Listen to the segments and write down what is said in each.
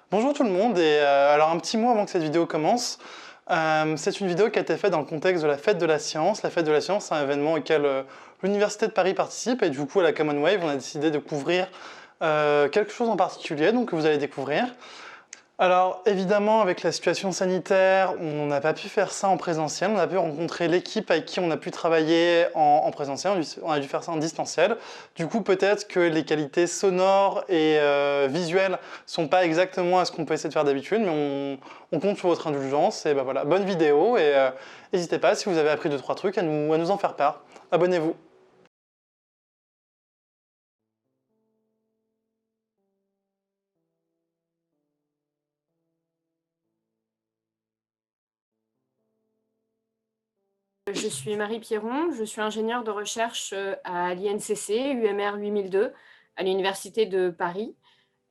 Bonjour tout le monde, alors un petit mot avant que cette vidéo commence. C'est une vidéo qui a été faite dans le contexte de la Fête de la Science. La Fête de la Science, c'est un événement auquel l'Université de Paris participe et du coup à la Common Wave, on a décidé de couvrir quelque chose en particulier, donc que vous allez découvrir. Alors évidemment, avec la situation sanitaire, on n'a pas pu faire ça en présentiel. On a pu rencontrer l'équipe avec qui on a pu travailler en présentiel. On a dû faire ça en distanciel. Du coup, peut-être que les qualités sonores et visuelles sont pas exactement à ce qu'on peut essayer de faire d'habitude, mais on compte sur votre indulgence. Et ben voilà, bonne vidéo et n'hésitez pas si vous avez appris 2-3 trucs à nous en faire part. Abonnez-vous. Je suis Marie Pierron, je suis ingénieure de recherche à l'INCC, UMR 8002, à l'Université de Paris.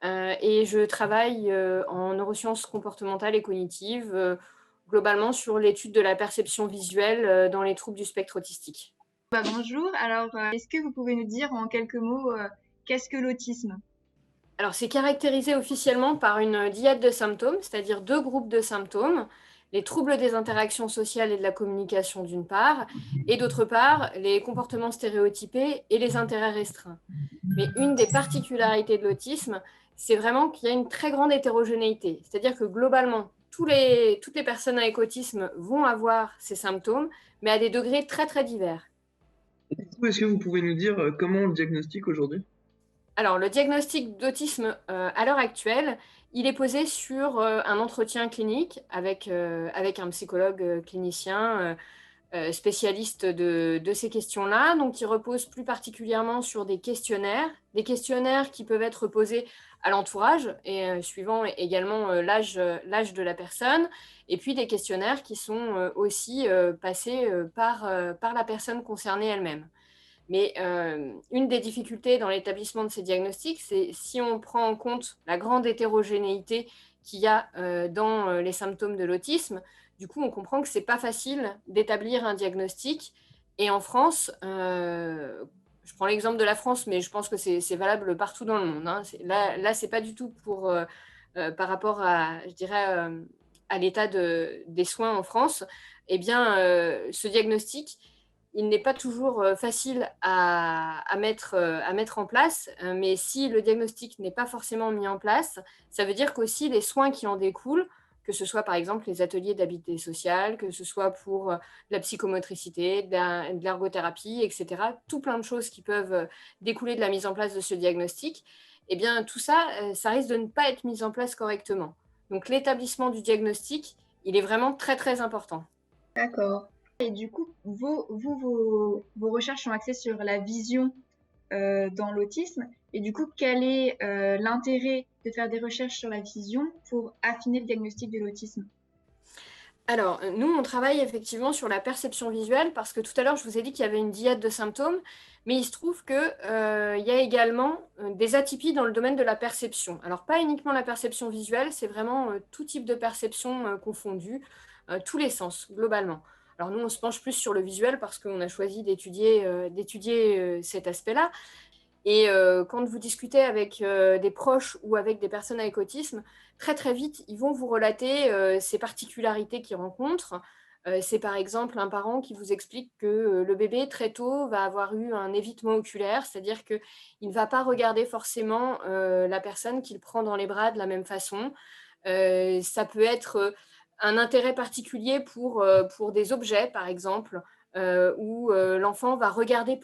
Et je travaille en neurosciences comportementales et cognitives, globalement sur l'étude de la perception visuelle dans les troubles du spectre autistique. Bonjour, alors est-ce que vous pouvez nous dire en quelques mots qu'est-ce que l'autisme? Alors, c'est caractérisé officiellement par une diade de symptômes, c'est-à-dire 2 groupes de symptômes, les troubles des interactions sociales et de la communication d'une part, et d'autre part, les comportements stéréotypés et les intérêts restreints. Mais une des particularités de l'autisme, c'est vraiment qu'il y a une très grande hétérogénéité, c'est-à-dire que globalement, toutes les personnes avec autisme vont avoir ces symptômes, mais à des degrés très très divers. Du coup, est-ce que vous pouvez nous dire comment on le diagnostique aujourd'hui? Alors, le diagnostic d'autisme, à l'heure actuelle, il est posé sur un entretien clinique avec un psychologue clinicien spécialiste de ces questions-là. Donc, il repose plus particulièrement sur des questionnaires qui peuvent être posés à l'entourage et suivant également l'âge de la personne, et puis des questionnaires qui sont aussi passés par la personne concernée elle-même. Mais une des difficultés dans l'établissement de ces diagnostics, c'est si on prend en compte la grande hétérogénéité qu'il y a dans les symptômes de l'autisme, du coup, on comprend que c'est pas facile d'établir un diagnostic. Et en France, je prends l'exemple de la France, mais je pense que c'est valable partout dans le monde, hein. Là, c'est pas du tout par rapport à, je dirais, à l'état des soins en France. Eh bien, ce diagnostic, il n'est pas toujours facile à mettre en place, mais si le diagnostic n'est pas forcément mis en place, ça veut dire qu'aussi les soins qui en découlent, que ce soit par exemple les ateliers d'habileté sociale, que ce soit pour de la psychomotricité, de l'ergothérapie, etc., tout plein de choses qui peuvent découler de la mise en place de ce diagnostic, eh bien tout ça, ça risque de ne pas être mis en place correctement. Donc l'établissement du diagnostic, il est vraiment très très important. D'accord. Et du coup, vos recherches sont axées sur la vision dans l'autisme. Et du coup, quel est l'intérêt de faire des recherches sur la vision pour affiner le diagnostic de l'autisme? Alors, nous, on travaille effectivement sur la perception visuelle parce que tout à l'heure, je vous ai dit qu'il y avait une diade de symptômes, mais il se trouve qu'il y a également des atypies dans le domaine de la perception. Alors, pas uniquement la perception visuelle, c'est vraiment tout type de perception confondu, tous les sens, globalement. Alors, nous, on se penche plus sur le visuel parce qu'on a choisi d'étudier cet aspect-là. Et quand vous discutez avec des proches ou avec des personnes avec autisme, très très vite, ils vont vous relater ces particularités qu'ils rencontrent. C'est par exemple un parent qui vous explique que le bébé très tôt va avoir eu un évitement oculaire, c'est-à-dire qu'il ne va pas regarder forcément la personne qu'il prend dans les bras de la même façon. Ça peut être un intérêt particulier pour des objets, par exemple, où l'enfant va regarder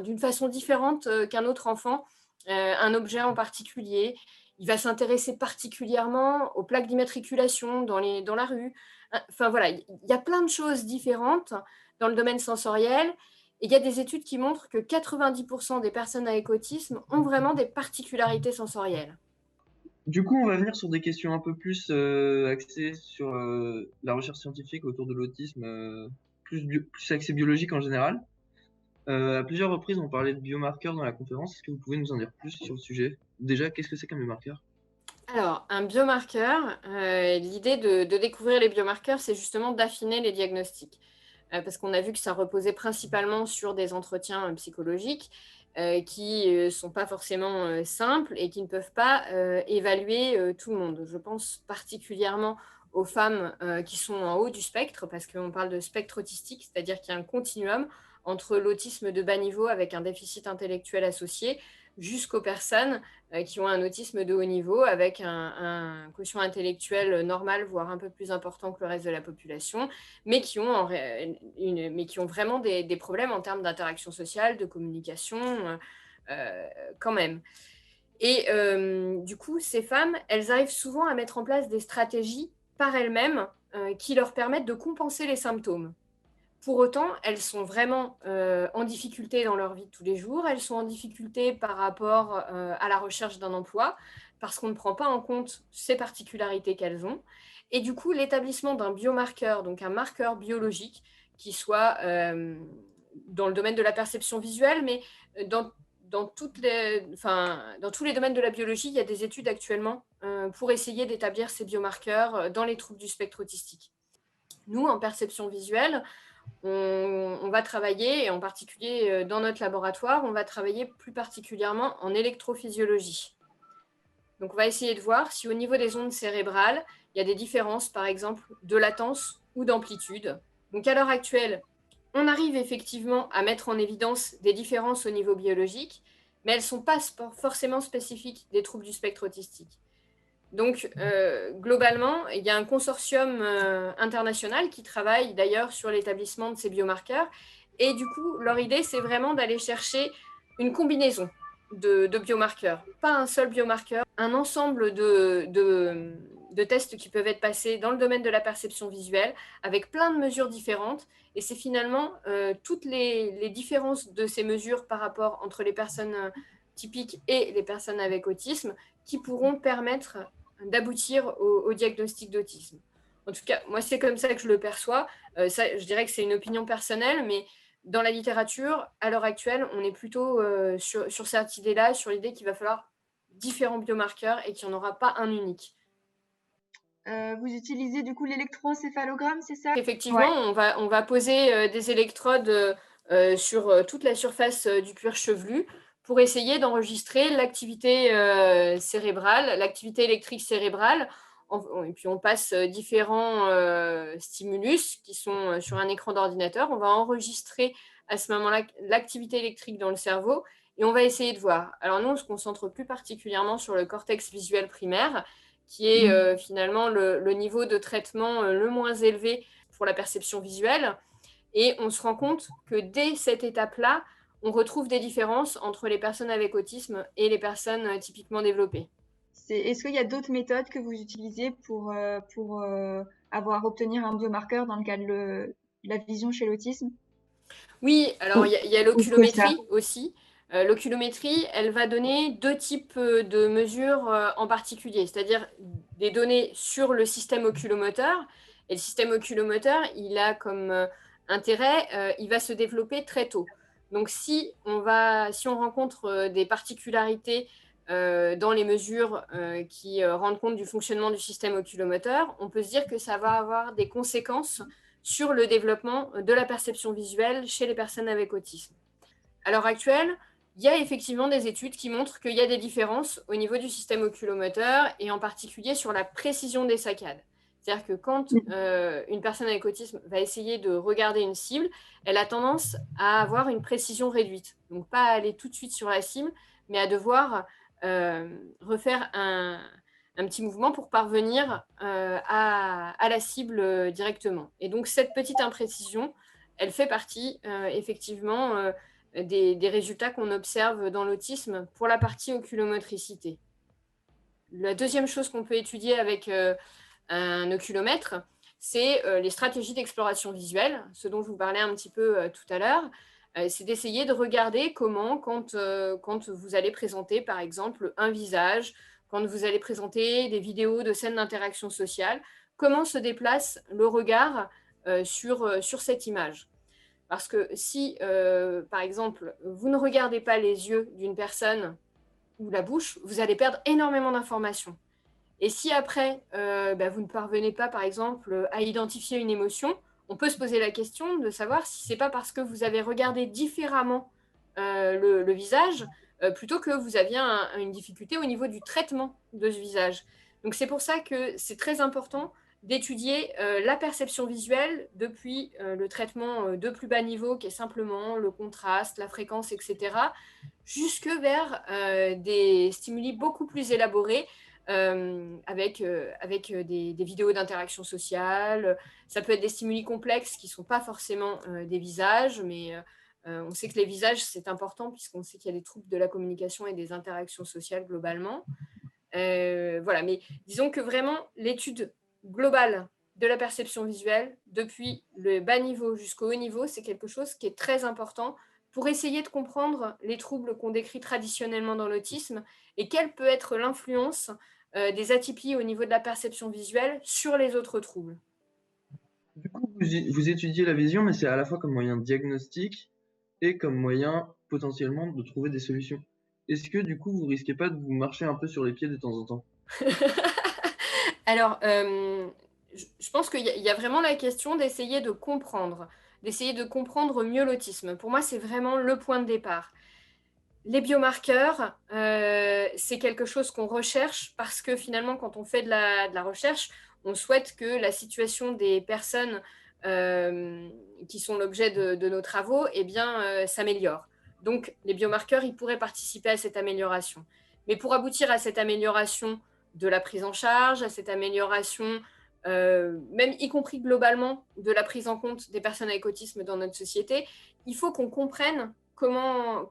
d'une façon différente qu'un autre enfant, un objet en particulier. Il va s'intéresser particulièrement aux plaques d'immatriculation dans la rue. Enfin voilà, il y a plein de choses différentes dans le domaine sensoriel. Et il y a des études qui montrent que 90% des personnes avec autisme ont vraiment des particularités sensorielles. Du coup, on va venir sur des questions un peu plus axées sur la recherche scientifique autour de l'autisme, plus axée biologique en général. À plusieurs reprises, on parlait de biomarqueurs dans la conférence. Est-ce que vous pouvez nous en dire plus sur le sujet? Déjà, qu'est-ce que c'est qu'un biomarqueur? Alors, un biomarqueur, l'idée de découvrir les biomarqueurs, c'est justement d'affiner les diagnostics. Parce qu'on a vu que ça reposait principalement sur des entretiens psychologiques. qui ne sont pas forcément simples et qui ne peuvent pas évaluer tout le monde. Je pense particulièrement aux femmes qui sont en haut du spectre, parce qu'on parle de spectre autistique, c'est-à-dire qu'il y a un continuum entre l'autisme de bas niveau avec un déficit intellectuel associé, jusqu'aux personnes qui ont un autisme de haut niveau avec un quotient intellectuel normal, voire un peu plus important que le reste de la population, mais qui ont, mais qui ont vraiment des problèmes en termes d'interaction sociale, de communication, quand même. Et du coup, ces femmes, elles arrivent souvent à mettre en place des stratégies par elles-mêmes qui leur permettent de compenser les symptômes. Pour autant, elles sont vraiment en difficulté dans leur vie de tous les jours. Elles sont en difficulté par rapport à la recherche d'un emploi parce qu'on ne prend pas en compte ces particularités qu'elles ont. Et du coup, l'établissement d'un biomarqueur, donc un marqueur biologique qui soit dans le domaine de la perception visuelle, mais dans tous les domaines de la biologie, il y a des études actuellement pour essayer d'établir ces biomarqueurs dans les troubles du spectre autistique. Nous, en perception visuelle, on va travailler, et en particulier dans notre laboratoire, on va travailler plus particulièrement en électrophysiologie. Donc on va essayer de voir si au niveau des ondes cérébrales, il y a des différences, par exemple, de latence ou d'amplitude. Donc à l'heure actuelle, on arrive effectivement à mettre en évidence des différences au niveau biologique, mais elles ne sont pas forcément spécifiques des troubles du spectre autistique. Donc, globalement, il y a un consortium international qui travaille d'ailleurs sur l'établissement de ces biomarqueurs. Et du coup, leur idée, c'est vraiment d'aller chercher une combinaison de biomarqueurs. Pas un seul biomarqueur, un ensemble de tests qui peuvent être passés dans le domaine de la perception visuelle, avec plein de mesures différentes. Et c'est finalement toutes les différences de ces mesures par rapport entre les personnes typiques et les personnes avec autisme qui pourront permettre d'aboutir au diagnostic d'autisme. En tout cas, moi, c'est comme ça que je le perçois. Ça, je dirais que c'est une opinion personnelle, mais dans la littérature, à l'heure actuelle, on est plutôt sur cette idée-là, sur l'idée qu'il va falloir différents biomarqueurs et qu'il n'y en aura pas un unique. Vous utilisez du coup l'électroencéphalogramme, c'est ça? Effectivement, on va poser des électrodes sur toute la surface du cuir chevelu pour essayer d'enregistrer l'activité cérébrale, l'activité électrique cérébrale. Et puis on passe différents stimulus qui sont sur un écran d'ordinateur. On va enregistrer à ce moment-là l'activité électrique dans le cerveau et on va essayer de voir. Alors nous, on se concentre plus particulièrement sur le cortex visuel primaire, qui est finalement le niveau de traitement le moins élevé pour la perception visuelle. Et on se rend compte que dès cette étape-là, on retrouve des différences entre les personnes avec autisme et les personnes typiquement développées. Est-ce qu'il y a d'autres méthodes que vous utilisez pour obtenir un biomarqueur dans le cas de la vision chez l'autisme? Oui, alors il y a l'oculométrie aussi. L'oculométrie, elle va donner deux types de mesures en particulier, c'est-à-dire des données sur le système oculomoteur. Et le système oculomoteur, il a comme intérêt, il va se développer très tôt. Donc si on rencontre des particularités dans les mesures qui rendent compte du fonctionnement du système oculomoteur, on peut se dire que ça va avoir des conséquences sur le développement de la perception visuelle chez les personnes avec autisme. À l'heure actuelle, il y a effectivement des études qui montrent qu'il y a des différences au niveau du système oculomoteur et en particulier sur la précision des saccades. C'est-à-dire que quand une personne avec autisme va essayer de regarder une cible, elle a tendance à avoir une précision réduite. Donc pas à aller tout de suite sur la cible, mais à devoir refaire un petit mouvement pour parvenir à la cible directement. Et donc cette petite imprécision, elle fait partie effectivement des résultats qu'on observe dans l'autisme pour la partie oculomotricité. La deuxième chose qu'on peut étudier avec un oculomètre, c'est les stratégies d'exploration visuelle, ce dont je vous parlais un petit peu tout à l'heure. C'est d'essayer de regarder comment, quand vous allez présenter, par exemple, un visage, quand vous allez présenter des vidéos de scènes d'interaction sociale, comment se déplace le regard sur cette image. Parce que si, par exemple, vous ne regardez pas les yeux d'une personne ou la bouche, vous allez perdre énormément d'informations. Et si après, vous ne parvenez pas, par exemple, à identifier une émotion, on peut se poser la question de savoir si ce n'est pas parce que vous avez regardé différemment le visage, plutôt que vous aviez une difficulté au niveau du traitement de ce visage. Donc c'est pour ça que c'est très important d'étudier la perception visuelle depuis le traitement de plus bas niveau, qui est simplement le contraste, la fréquence, etc., jusque vers des stimuli beaucoup plus élaborés, avec des vidéos d'interaction sociale. Ça peut être des stimuli complexes qui ne sont pas forcément des visages, mais on sait que les visages, c'est important puisqu'on sait qu'il y a des troubles de la communication et des interactions sociales globalement. Voilà, mais disons que vraiment, l'étude globale de la perception visuelle, depuis le bas niveau jusqu'au haut niveau, c'est quelque chose qui est très important pour essayer de comprendre les troubles qu'on décrit traditionnellement dans l'autisme et quelle peut être l'influence des atypies au niveau de la perception visuelle sur les autres troubles. Du coup, vous étudiez la vision, mais c'est à la fois comme moyen de diagnostic et comme moyen potentiellement de trouver des solutions. Est-ce que du coup, vous risquez pas de vous marcher un peu sur les pieds de temps en temps? Alors, je pense qu'il y a vraiment la question d'essayer de comprendre mieux l'autisme. Pour moi, c'est vraiment le point de départ. Les biomarqueurs, c'est quelque chose qu'on recherche parce que finalement, quand on fait de la recherche, on souhaite que la situation des personnes qui sont l'objet de nos travaux s'améliore. Donc, les biomarqueurs, ils pourraient participer à cette amélioration. Mais pour aboutir à cette amélioration de la prise en charge, à cette amélioration, même y compris globalement, de la prise en compte des personnes avec autisme dans notre société, il faut qu'on comprenne comment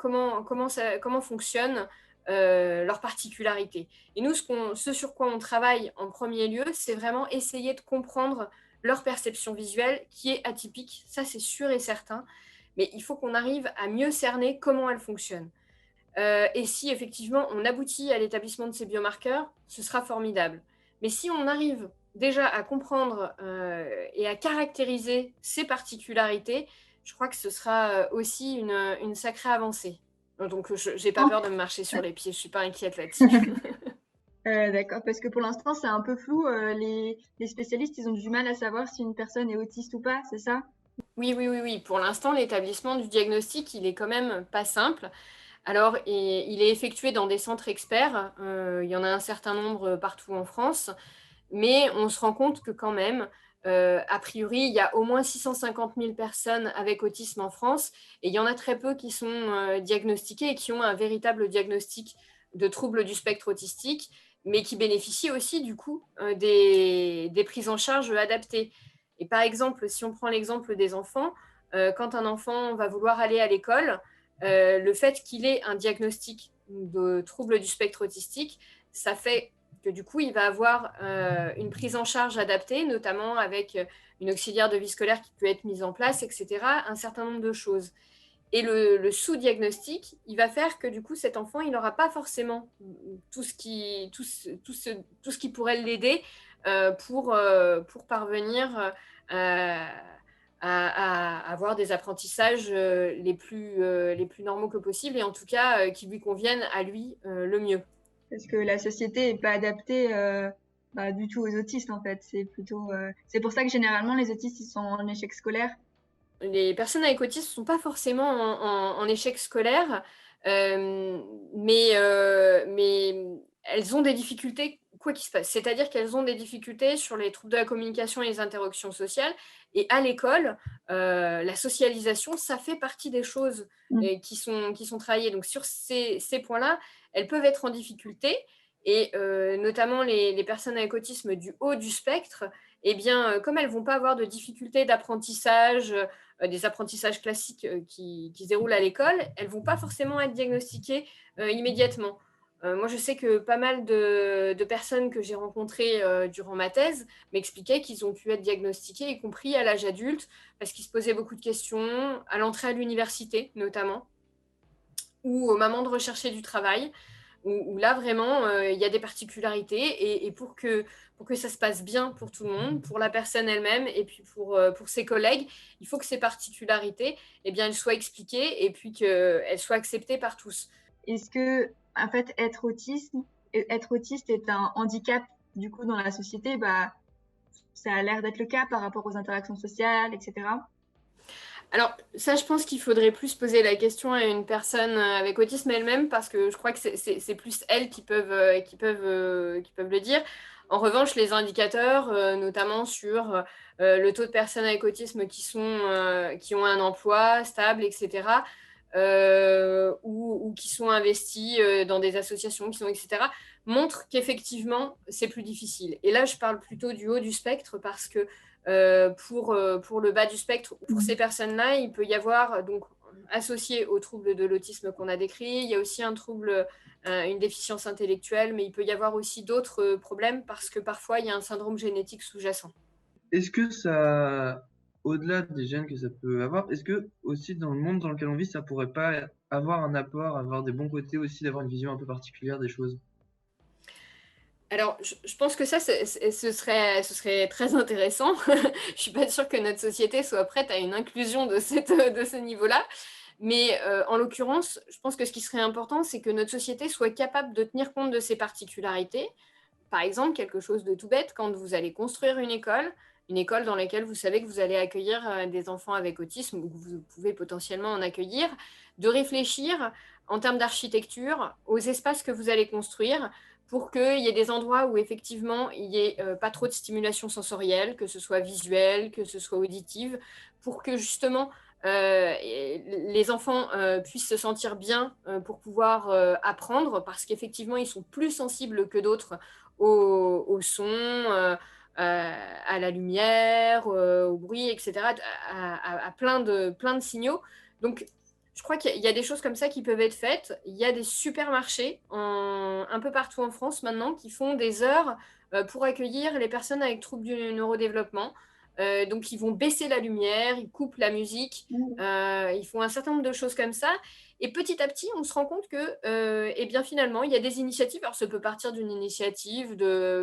fonctionnent leurs particularités. Et nous, ce sur quoi on travaille en premier lieu, c'est vraiment essayer de comprendre leur perception visuelle qui est atypique, ça c'est sûr et certain, mais il faut qu'on arrive à mieux cerner comment elle fonctionne. Et si effectivement on aboutit à l'établissement de ces biomarqueurs, ce sera formidable. Mais si on arrive déjà à comprendre et à caractériser ces particularités, je crois que ce sera aussi une sacrée avancée. Donc je n'ai pas peur de me marcher sur les pieds, je ne suis pas inquiète là-dessus. D'accord, parce que pour l'instant, c'est un peu flou. Les spécialistes, ils ont du mal à savoir si une personne est autiste ou pas, c'est ça? Oui. Pour l'instant, l'établissement du diagnostic, il est quand même pas simple. Alors, il est effectué dans des centres experts. Il y en a un certain nombre partout en France. Mais on se rend compte que quand même, a priori, il y a au moins 650 000 personnes avec autisme en France et il y en a très peu qui sont diagnostiquées et qui ont un véritable diagnostic de troubles du spectre autistique, mais qui bénéficient aussi du coup des prises en charge adaptées. Et par exemple, si on prend l'exemple des enfants, quand un enfant va vouloir aller à l'école, le fait qu'il ait un diagnostic de trouble du spectre autistique, ça fait que du coup, il va avoir une prise en charge adaptée, notamment avec une auxiliaire de vie scolaire qui peut être mise en place, etc., un certain nombre de choses. Et le sous-diagnostic, il va faire que du coup, cet enfant, il n'aura pas forcément tout ce qui pourrait l'aider pour parvenir à avoir des apprentissages les plus normaux que possible et en tout cas qui lui conviennent à lui le mieux. Parce que la société n'est pas adaptée du tout aux autistes, en fait. C'est plutôt, c'est pour ça que généralement, les autistes, ils sont en échec scolaire. Les personnes avec autisme ne sont pas forcément en échec scolaire, mais elles ont des difficultés quoi qu'il se passe. C'est-à-dire qu'elles ont des difficultés sur les troubles de la communication et les interactions sociales. Et à l'école, la socialisation, ça fait partie des choses qui sont travaillées. Donc sur ces points-là, elles peuvent être en difficulté. Et notamment les personnes avec autisme du haut du spectre, eh bien, comme elles ne vont pas avoir de difficultés d'apprentissage, des apprentissages classiques qui se déroulent à l'école, elles ne vont pas forcément être diagnostiquées immédiatement. Moi, je sais que pas mal de personnes que j'ai rencontrées durant ma thèse m'expliquaient qu'ils ont pu être diagnostiqués, y compris à l'âge adulte, parce qu'ils se posaient beaucoup de questions, à l'entrée à l'université notamment, ou au moment de rechercher du travail, où là, vraiment, il y a des particularités. Et pour que ça se passe bien pour tout le monde, pour la personne elle-même et puis pour ses collègues, il faut que ces particularités, eh bien, elles soient expliquées et puis qu'elles soient acceptées par tous. Est-ce que, en fait, être autiste est un handicap, du coup, dans la société? Ça a l'air d'être le cas par rapport aux interactions sociales, etc. Alors, ça, je pense qu'il faudrait plus poser la question à une personne avec autisme elle-même, parce que je crois que c'est plus elles qui peuvent le dire. En revanche, les indicateurs, notamment sur le taux de personnes avec autisme qui ont un emploi stable, etc., ou qui sont investis dans des associations, etc., montrent qu'effectivement, c'est plus difficile. Et là, je parle plutôt du haut du spectre, parce que pour le bas du spectre, pour ces personnes-là, il peut y avoir, donc associé au trouble de l'autisme qu'on a décrit, il y a aussi un trouble, une déficience intellectuelle, mais il peut y avoir aussi d'autres problèmes, parce que parfois il y a un syndrome génétique sous-jacent. Est-ce que ça, au-delà des gènes que ça peut avoir, est-ce que aussi dans le monde dans lequel on vit, ça pourrait pas avoir un apport, avoir des bons côtés aussi, d'avoir une vision un peu particulière des choses? Alors, je pense que ça, ce serait très intéressant. Je ne suis pas sûre que notre société soit prête à une inclusion de ce niveau-là. Mais en l'occurrence, je pense que ce qui serait important, c'est que notre société soit capable de tenir compte de ses particularités. Par exemple, quelque chose de tout bête, quand vous allez construire une école dans laquelle vous savez que vous allez accueillir des enfants avec autisme, ou que vous pouvez potentiellement en accueillir, de réfléchir en termes d'architecture aux espaces que vous allez construire, pour qu'il y ait des endroits où effectivement il n'y ait pas trop de stimulation sensorielle, que ce soit visuelle, que ce soit auditive, pour que justement les enfants puissent se sentir bien pour pouvoir apprendre, parce qu'effectivement ils sont plus sensibles que d'autres au son, à la lumière, au bruit, etc., à plein de signaux. Donc, je crois qu'il y a des choses comme ça qui peuvent être faites. Il y a des supermarchés un peu partout en France maintenant qui font des heures pour accueillir les personnes avec troubles du neurodéveloppement. Donc, ils vont baisser la lumière, ils coupent la musique, ils font un certain nombre de choses comme ça. Et petit à petit, on se rend compte que, eh bien, finalement, il y a des initiatives. Alors, ça peut partir d'une initiative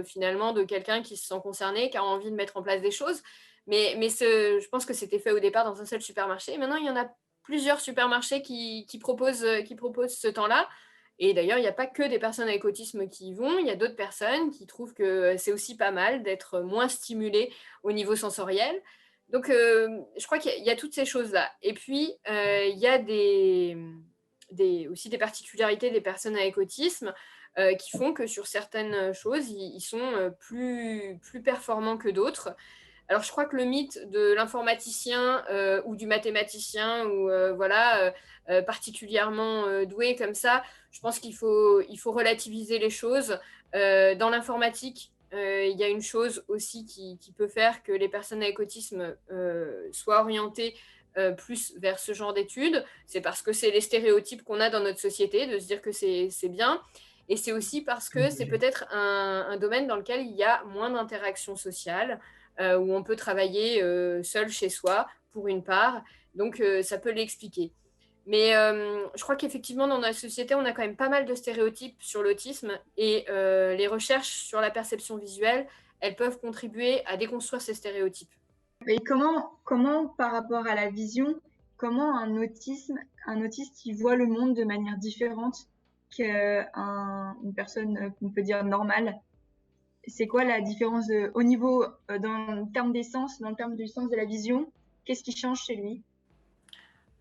finalement, de quelqu'un qui se sent concerné, qui a envie de mettre en place des choses. Mais je pense que c'était fait au départ dans un seul supermarché. Et maintenant, il y en a plusieurs supermarchés qui proposent ce temps-là. Et d'ailleurs, il n'y a pas que des personnes avec autisme qui y vont. Il y a d'autres personnes qui trouvent que c'est aussi pas mal d'être moins stimulé au niveau sensoriel. Donc, je crois qu'il y a toutes ces choses-là. Et puis, il y a aussi des particularités des personnes avec autisme qui font que sur certaines choses, ils sont plus performants que d'autres. Alors, je crois que le mythe de l'informaticien ou du mathématicien, ou voilà, particulièrement doué comme ça, je pense il faut relativiser les choses. Dans l'informatique, il y a une chose aussi qui peut faire que les personnes avec autisme soient orientées plus vers ce genre d'études. C'est parce que c'est les stéréotypes qu'on a dans notre société, de se dire que c'est bien. Et c'est aussi parce que c'est peut-être un domaine dans lequel il y a moins d'interaction sociale, où on peut travailler seul chez soi, pour une part. Donc, ça peut l'expliquer. Mais je crois qu'effectivement, dans notre société, on a quand même pas mal de stéréotypes sur l'autisme, et les recherches sur la perception visuelle, elles peuvent contribuer à déconstruire ces stéréotypes. Et comment, par rapport à la vision, comment un autiste, il voit le monde de manière différente qu'une personne qu'on peut dire normale? C'est quoi la différence au niveau, dans le terme des sens, dans le terme du sens de la vision? Qu'est-ce qui change chez lui?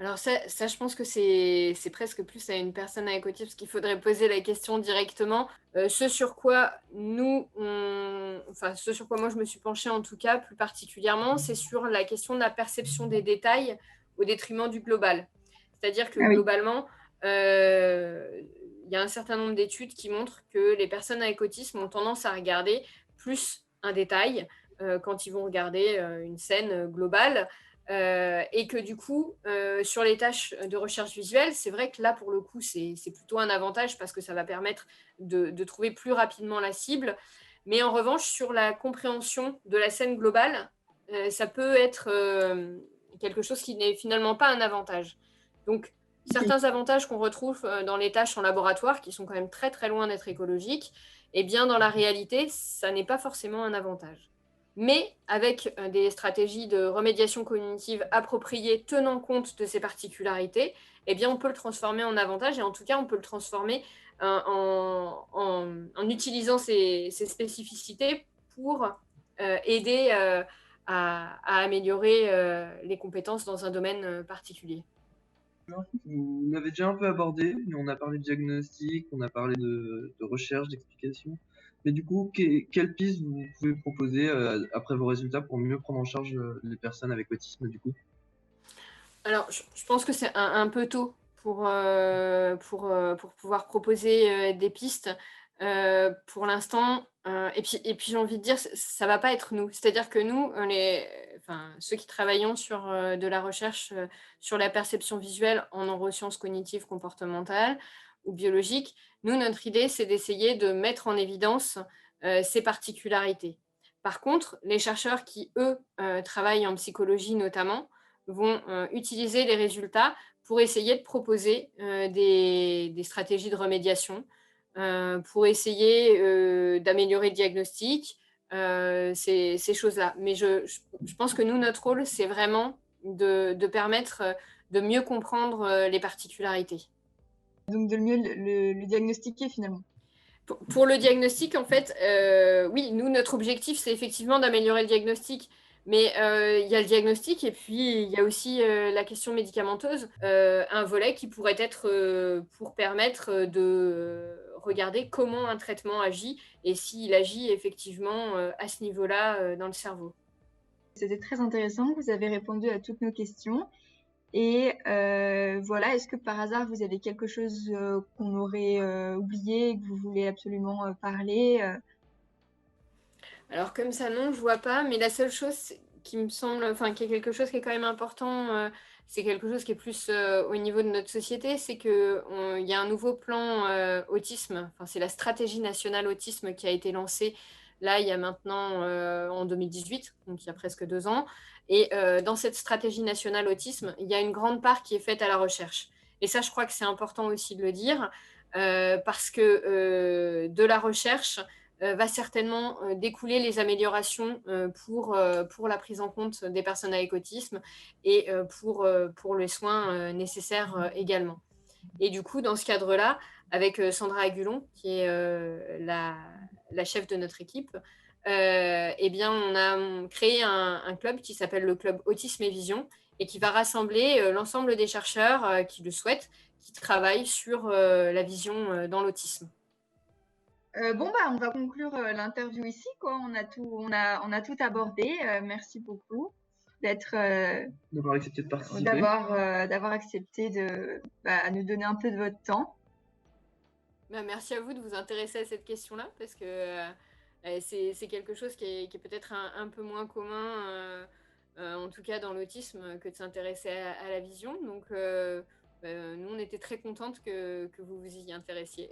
Alors ça, je pense que c'est presque plus à une personne avec autisme qu'il faudrait poser la question directement. Ce sur quoi ce sur quoi moi je me suis penchée en tout cas plus particulièrement, c'est sur la question de la perception des détails au détriment du global. C'est-à-dire que Ah oui. globalement, il y a un certain nombre d'études qui montrent que les personnes avec autisme ont tendance à regarder plus un détail quand ils vont regarder une scène globale. Et que du coup, sur les tâches de recherche visuelle, c'est vrai que là, pour le coup, c'est plutôt un avantage, parce que ça va permettre de trouver plus rapidement la cible. Mais en revanche, sur la compréhension de la scène globale, ça peut être quelque chose qui n'est finalement pas un avantage. Donc, certains avantages qu'on retrouve dans les tâches en laboratoire, qui sont quand même très très loin d'être écologiques, eh bien, dans la réalité, ça n'est pas forcément un avantage. Mais avec des stratégies de remédiation cognitive appropriées, tenant compte de ces particularités, eh bien, on peut le transformer en avantage, et en tout cas, on peut le transformer en utilisant ces spécificités pour aider à améliorer les compétences dans un domaine particulier. Vous l'avez déjà un peu abordé, mais on a parlé de diagnostic, on a parlé de recherche, d'explication. Mais du coup, quelle piste vous pouvez proposer après vos résultats pour mieux prendre en charge les personnes avec autisme, du coup? Alors, je pense que c'est un peu tôt pour pouvoir proposer des pistes. Pour l'instant, et puis j'ai envie de dire, ça va pas être nous. C'est-à-dire que nous, enfin, ceux qui travaillons sur de la recherche sur la perception visuelle en neurosciences cognitives comportementales ou biologiques, nous, notre idée, c'est d'essayer de mettre en évidence ces particularités. Par contre, les chercheurs qui, eux, travaillent en psychologie notamment, vont utiliser les résultats pour essayer de proposer des stratégies de remédiation, pour essayer d'améliorer le diagnostic, ces choses-là. Mais je pense que nous, notre rôle, c'est vraiment de permettre de mieux comprendre les particularités. Donc de mieux le diagnostiquer finalement. Pour le diagnostic, en fait, oui, nous, notre objectif, c'est effectivement d'améliorer le diagnostic. Mais il y a le diagnostic et puis il y a aussi la question médicamenteuse, un volet qui pourrait être pour permettre de regarder comment un traitement agit et s'il agit effectivement à ce niveau-là dans le cerveau. C'était très intéressant, vous avez répondu à toutes nos questions. Et voilà, est-ce que par hasard vous avez quelque chose qu'on aurait oublié et que vous voulez absolument parler Alors comme ça, non, je vois pas, mais la seule chose qui me semble, enfin, qui est quelque chose qui est quand même important, c'est quelque chose qui est plus au niveau de notre société, c'est qu'il y a un nouveau plan autisme, enfin, c'est la stratégie nationale autisme qui a été lancée là, il y a maintenant en 2018, donc il y a presque 2 ans. Et dans cette stratégie nationale autisme, il y a une grande part qui est faite à la recherche. Et ça, je crois que c'est important aussi de le dire, parce que de la recherche, va certainement découler les améliorations pour la prise en compte des personnes avec autisme et pour les soins nécessaires également. Et du coup, dans ce cadre-là, avec Sandra Agulon, qui est la chef de notre équipe, eh bien, on a créé un club qui s'appelle le club Autisme et Vision et qui va rassembler l'ensemble des chercheurs qui le souhaitent, qui travaillent sur la vision dans l'autisme. Bon, bah, on va conclure l'interview ici, quoi. On a tout abordé. Merci beaucoup D'avoir accepté de participer. d'avoir accepté à nous donner un peu de votre temps. Ben, merci à vous de vous intéresser à cette question-là, parce que c'est quelque chose qui est peut-être un peu moins commun, en tout cas dans l'autisme, que de s'intéresser à la vision. Donc, nous, on était très contentes que vous vous y intéressiez.